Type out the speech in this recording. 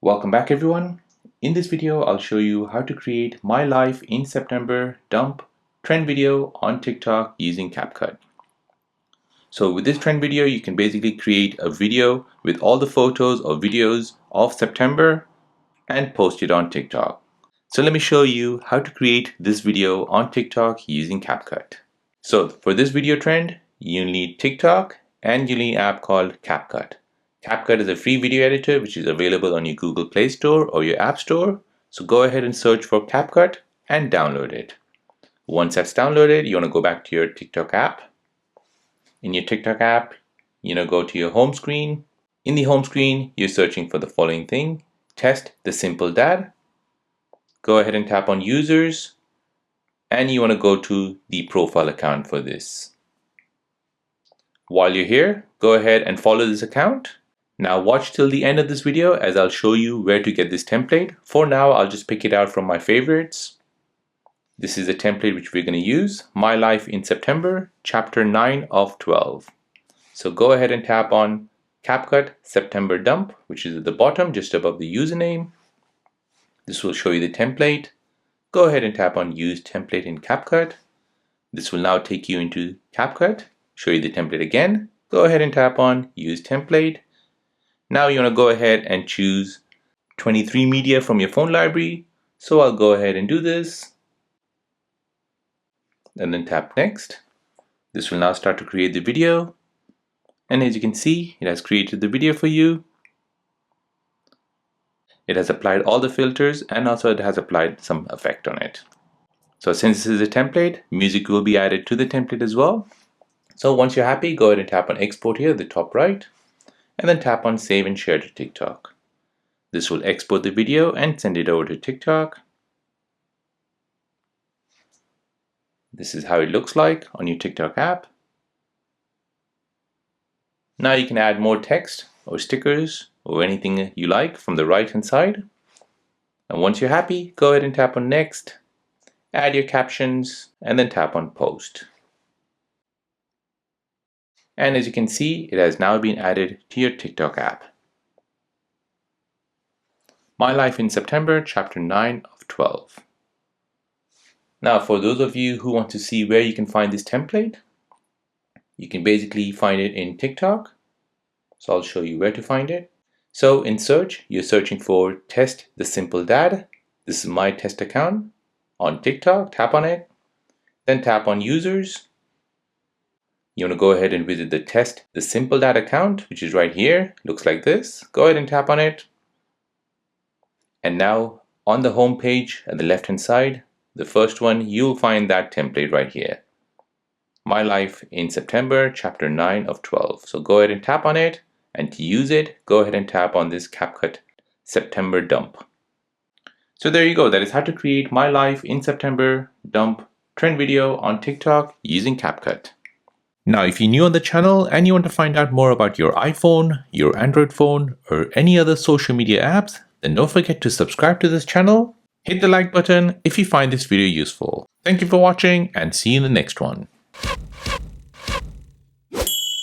Welcome back everyone. In this video, I'll show you how to create My Life in September dump trend video on TikTok using Capcut. So with this trend video, you can basically create a video with all the photos or videos of September and post it on TikTok. So let me show you how to create this video on TikTok using Capcut. So for this video trend, you need TikTok and you need an app called Capcut. Capcut is a free video editor which is available on your Google Play Store or your App Store. So go ahead and search for Capcut and download it. Once that's downloaded, you want to go back to your TikTok app. In your TikTok app, go to your home screen. In the home screen, you're searching for the following thing: Test the Simple Dad. Go ahead and tap on Users, and you want to go to the profile account for this. While you're here, go ahead and follow this account. Now watch till the end of this video as I'll show you where to get this template. For now, I'll just pick it out from my favorites. This is a template which we're going to use, My Life in September, chapter 9 of 12. So go ahead and tap on Capcut September Dump, which is at the bottom just above the username. This will show you the template. Go ahead and tap on Use Template in Capcut. This will now take you into Capcut, show you the template again. Go ahead and tap on Use Template. Now you want to go ahead and choose 23 media from your phone library. So I'll go ahead and do this. And then tap Next. This will now start to create the video. And as you can see, it has created the video for you. It has applied all the filters and also it has applied some effect on it. So since this is a template, music will be added to the template as well. So once you're happy, go ahead and tap on Export here at the top right. And then tap on Save and Share to TikTok. This will export the video and send it over to TikTok. This is how it looks like on your TikTok app. Now you can add more text or stickers or anything you like from the right hand side. And once you're happy, go ahead and tap on Next, add your captions, and then tap on Post. And as you can see, it has now been added to your TikTok app. My Life in September, chapter 9 of 12. Now, for those of you who want to see where you can find this template, you can basically find it in TikTok. So I'll show you where to find it. So in search, you're searching for Test the Simple Dad. This is my test account on TikTok. Tap on it. Then tap on Users. You want to go ahead and visit the Test the Simple Dad account, which is right here. Looks like this. Go ahead and tap on it. And now on the home page at the left hand side, the first one, you'll find that template right here. My Life in September, chapter 9 of 12. So go ahead and tap on it. And to use it, go ahead and tap on this Capcut September Dump. So there you go. That is how to create My Life in September Dump trend video on TikTok using Capcut. Now, if you're new on the channel and you want to find out more about your iPhone, your Android phone, or any other social media apps, then don't forget to subscribe to this channel. Hit the like button if you find this video useful. Thank you for watching and see you in the next one.